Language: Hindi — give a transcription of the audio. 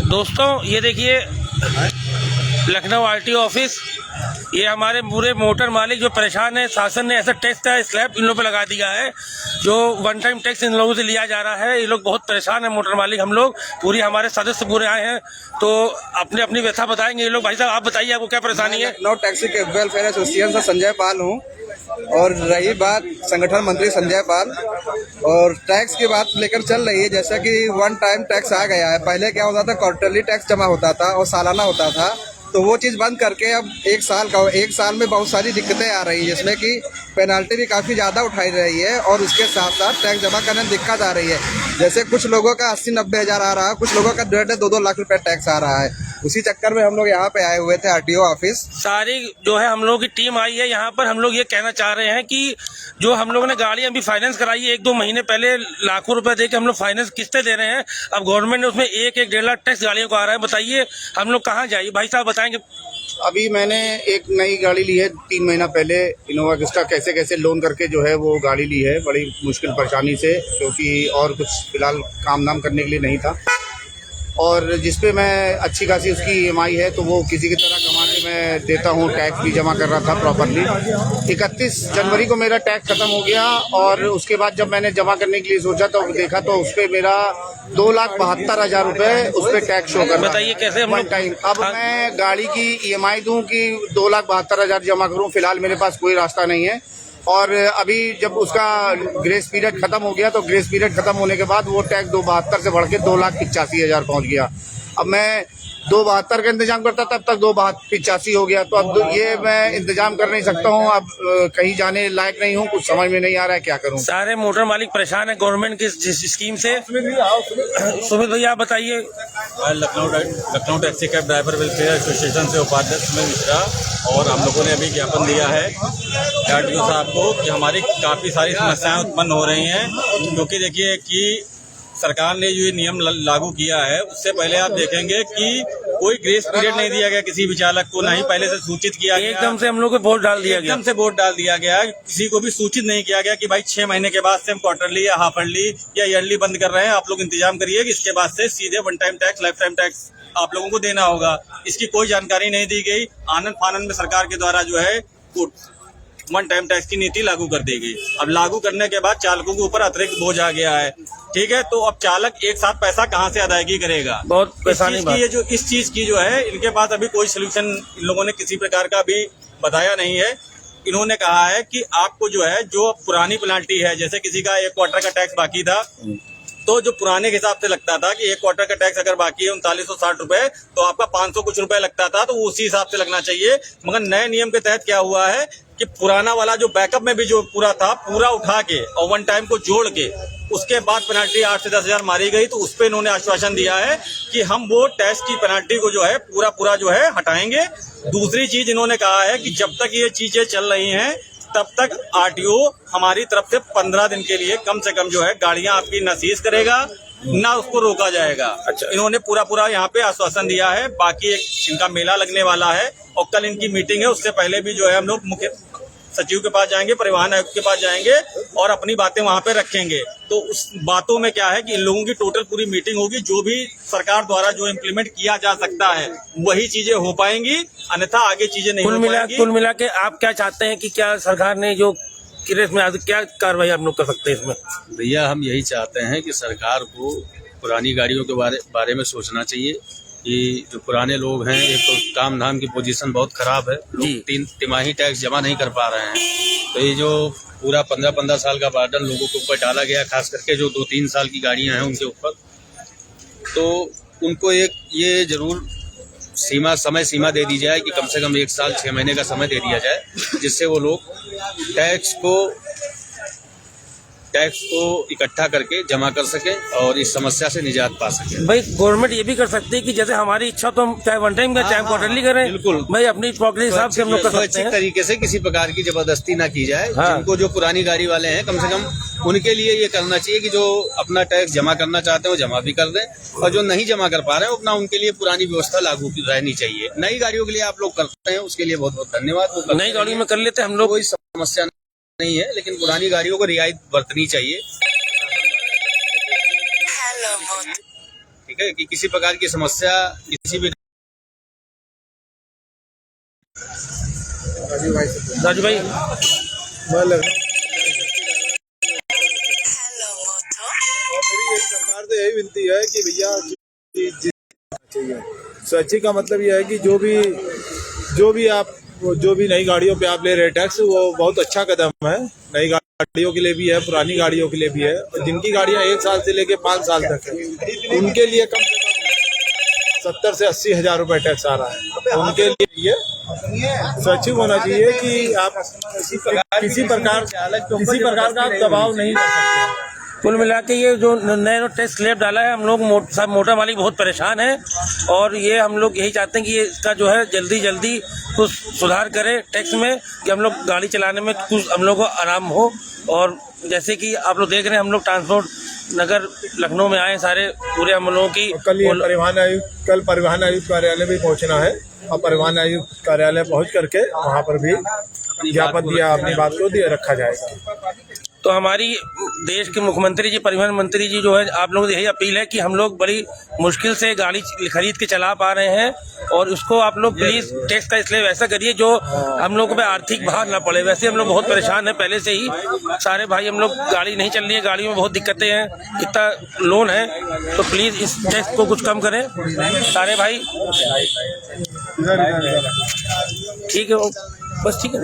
दोस्तों ये देखिए लखनऊ आरटीओ ऑफिस, ये हमारे पूरे मोटर मालिक जो परेशान है, शासन ने ऐसा टैक्स का स्लैब इन लोगों पे लगा दिया है जो वन टाइम टैक्स इन लोगों से लिया जा रहा है। ये लोग बहुत परेशान है मोटर मालिक, हम लोग पूरी हमारे सदस्य पूरे आए हैं तो अपनी अपनी व्यथा बताएंगे ये लोग। भाई साहब आप बताइए आपको क्या परेशानी है? लखनऊ टैक्सी के वेलफेयर एसोसिएशन से संजय पाल हूँ। और रही बात संगठन मंत्री संजय पाल, और टैक्स की बात लेकर चल रही है, जैसा कि वन टाइम टैक्स आ गया है। पहले क्या होता था, क्वार्टरली टैक्स जमा होता था और सालाना होता था, तो वो चीज़ बंद करके अब एक साल में बहुत सारी दिक्कतें आ रही है, जिसमें कि पेनल्टी भी काफ़ी ज़्यादा उठाई रही है और उसके साथ साथ टैक्स जमा करने में दिक्कत आ रही है। जैसे कुछ लोगों का 80-90 हज़ार आ रहा है, कुछ लोगों का 1.5-2 लाख रुपए टैक्स आ रहा है। उसी चक्कर में हम लोग यहाँ पे आए हुए थे आरटीओ ऑफिस। सारी जो है हम लोगों की टीम आई है यहाँ पर। हम लोग ये कहना चाह रहे हैं कि जो हम लोगों ने गाड़ी अभी फाइनेंस कराई है, 1-2 महीने पहले लाखों रुपए दे के हम लोग फाइनेंस किस्तें दे रहे हैं। अब गवर्नमेंट ने उसमें 1-1.5 लाख टैक्स गाड़ियों को आ रहा है। बताइए हम लोग कहाँ जाइए? भाई साहब बताएंगे। अभी मैंने एक नई गाड़ी ली है 3 महीना पहले, इनोवा क्रिस्टा, कैसे लोन करके जो है वो गाड़ी ली है बड़ी मुश्किल परेशानी से, क्योंकि और कुछ फिलहाल काम धाम करने के लिए नहीं था, और जिसपे मैं अच्छी खासी उसकी EMI है, तो वो किसी की तरह कमा के मैं देता हूँ। टैक्स भी जमा कर रहा था प्रॉपरली। 31 जनवरी को मेरा टैक्स खत्म हो गया और उसके बाद जब मैंने जमा करने के लिए सोचा तो देखा तो उस पर मेरा 2,72,000 रुपए उस पर टैक्स शो कर रहा है। बताइए कैसे हम लोग टाइम। अब मैं गाड़ी की EMI दूं कि 2,72,000 जमा करूं, फिलहाल मेरे पास कोई रास्ता नहीं है। और अभी जब उसका ग्रेस पीरियड खत्म हो गया तो ग्रेस पीरियड खत्म होने के बाद वो टैक्स 2,72 से बढ़ के 2,85,000 पहुंच गया। अब मैं 2,72 का इंतजाम करता तब तक 2,85 हो गया, तो अब ये मैं इंतजाम कर नहीं सकता हूँ। अब कहीं जाने लायक नहीं हूँ, कुछ समझ में नहीं आ रहा है क्या करूँ। सारे मोटर मालिक परेशान है गवर्नमेंट की स्कीम से। सुमित भैया आप बताइए। Lucknow taxi cab driver welfare association से उपाध्यक्ष सुमित मिश्रा, और हम लोगों ने अभी ज्ञापन दिया है आरटीओ साहब को कि हमारी काफ़ी सारी समस्याएं उत्पन्न हो रही हैं, क्योंकि देखिए कि सरकार ने जो ये नियम लागू किया है उससे पहले आप देखेंगे कि कोई ग्रेस पीरियड नहीं दिया गया किसी भी चालक को, ना ही पहले से सूचित किया गया। एकदम से हम लोग को वोट डाल दिया गया। एकदम से वोट डाल दिया गया, किसी को भी सूचित नहीं किया गया कि भाई 6 महीने के बाद से हम क्वार्टरली या हाफरली या ईयरली बंद कर रहे हैं, आप लोग इंतजाम करिए कि इसके बाद से सीधे one time tax, life time tax आप लोगों को देना होगा। इसकी कोई जानकारी नहीं दी गई। आनंद फानंद में सरकार के द्वारा जो है वन टाइम टैक्स की नीति लागू कर दी गई। अब लागू करने के बाद चालकों के ऊपर अतिरिक्त बोझ आ गया है, ठीक है। तो अब चालक एक साथ पैसा कहाँ से अदायगी करेगा? बहुत परेशानी इस चीज की जो है इनके पास अभी कोई सोल्यूशन इन लोगों ने किसी प्रकार का भी बताया नहीं है। इन्होंने कहा है कि आपको जो है जो पुरानी पेनाल्टी है, जैसे किसी का 1 क्वार्टर का टैक्स बाकी था, तो जो पुराने के हिसाब से लगता था कि 1 क्वार्टर का टैक्स अगर बाकी है 3960 रुपए, तो आपका 500 कुछ रुपए लगता था, तो उसी हिसाब से लगना चाहिए। मगर नए नियम के तहत क्या हुआ है कि पुराना वाला जो बैकअप में भी जो पूरा था, पूरा उठा के और वन टाइम को जोड़ के उसके बाद पेनाल्टी 8 से 10 हज़ार मारी गई। तो उस पर इन्होंने आश्वासन दिया है कि हम वो टैक्स की पेनाल्टी को जो है पूरा जो है हटाएंगे। दूसरी चीज इन्होंने कहा है कि जब तक ये चीजें चल रही हैं तब तक आरटीओ हमारी तरफ से 15 दिन के लिए कम से कम जो है गाड़ियां आपकी न सीज करेगा, ना उसको रोका जाएगा। अच्छा। इन्होंने पूरा यहाँ पे आश्वासन दिया है। बाकी एक इनका मेला लगने वाला है और कल इनकी मीटिंग है, उससे पहले भी जो है हम लोग मुख्य सचिव के पास जाएंगे, परिवहन आयुक्त के पास जाएंगे और अपनी बातें वहां पे रखेंगे। तो उस बातों में क्या है कि इन लोगों की टोटल पूरी मीटिंग होगी, जो भी सरकार द्वारा जो इम्प्लीमेंट किया जा सकता है वही चीजें हो पाएंगी, अन्यथा आगे चीजें नहीं हो पाएंगी। कुल मिला के आप क्या चाहते हैं कि क्या सरकार ने जो केस में आज क्या कार्रवाई आप लोग कर सकते हैं इसमें? भैया हम यही चाहते हैं कि सरकार को पुरानी गाड़ियों के बारे में सोचना चाहिए कि जो पुराने लोग हैं, एक तो काम धाम की पोजीशन बहुत खराब है, लोग 3 तिमाही टैक्स जमा नहीं कर पा रहे हैं। तो ये जो पूरा 15-15 साल का बर्डन लोगों के ऊपर डाला गया, खास करके जो 2-3 साल की गाड़ियां हैं उनके ऊपर, तो उनको एक ये जरूर समय सीमा दे दी जाए कि कम से कम 1 साल 6 महीने का समय दे दिया जाए, जिससे वो लोग टैक्स को इकट्ठा करके जमा कर सकें और इस समस्या से निजात पा सकें। भाई गवर्नमेंट ये भी कर सकती है कि जैसे हमारी इच्छा तो हम चाहे वन टाइम का चाहे क्वार्टरली करें, बिल्कुल भाई अपनी पॉकेट हिसाब से हम लोग कर सकते हैं। तरीके से किसी प्रकार की जबरदस्ती ना की जाए। जिनको जो पुरानी गाड़ी वाले हैं कम से कम उनके लिए ये करना चाहिए कि जो अपना टैक्स जमा करना चाहते हैं वो जमा भी कर दें, और जो नहीं जमा कर पा रहे हैं अपना उनके लिए पुरानी व्यवस्था लागू रहनी चाहिए। नई गाड़ियों के लिए आप लोग करते हैं उसके लिए बहुत बहुत धन्यवाद। नई गाड़ियों में कर लेते हैं हम लोग, कोई समस्या नहीं है, लेकिन पुरानी गाड़ियों को रियायत बरतनी चाहिए। ठीक है, कि किसी प्रकार की समस्या किसी भी राजू भाई मेरी एक सरकार से यही विनती है कि भैया चाहिए स्वैच्छिक का मतलब यह है कि जो भी नई गाड़ियों पे आप ले रहे टैक्स, वो बहुत अच्छा कदम है। नई गाड़ियों के लिए भी है, पुरानी गाड़ियों के लिए भी है। और जिनकी गाड़ियां 1 साल से लेके 5 साल तक है, उनके लिए कम से कम 70 से 80 हजार रुपए टैक्स आ रहा है। उनके लिए ये स्वैच्छिक होना चाहिए कि आप किसी प्रकार का आप दबाव नहीं कर सकते। कुल मिला के ये जो नए टैक्स स्लैब डाला है, हम लोग सब मोटर मालिक बहुत परेशान हैं और ये हम लोग यही चाहते हैं कि ये इसका जो है जल्दी कुछ सुधार करे टैक्स में, कि हम लोग गाड़ी चलाने में कुछ हम लोग को आराम हो। और जैसे कि आप लोग देख रहे हैं, हम लोग ट्रांसपोर्ट नगर लखनऊ में आए सारे पूरे हम लोगों की। कल परिवहन आयुक्त कार्यालय भी पहुंचना है और परिवहन आयुक्त कार्यालय पहुंच करके वहां पर भी ज्ञापन दिया, अपनी बात को दिया रखा जाएगा। तो हमारी देश के मुख्यमंत्री जी, परिवहन मंत्री जी जो है, आप लोगों से यही अपील है कि हम लोग बड़ी मुश्किल से गाड़ी खरीद के चला पा रहे हैं और उसको आप लोग प्लीज टैक्स का स्लैब ऐसा करिए जो हम लोगों पे आर्थिक भार ना पड़े। वैसे हम लोग बहुत परेशान हैं पहले से ही, सारे भाई हम लोग गाड़ी नहीं चल रही है, गाड़ियों में बहुत दिक्कतें हैं, कितना लोन है, तो प्लीज इस टैक्स को कुछ कम करें सारे भाई। ठीक है, बस ठीक है।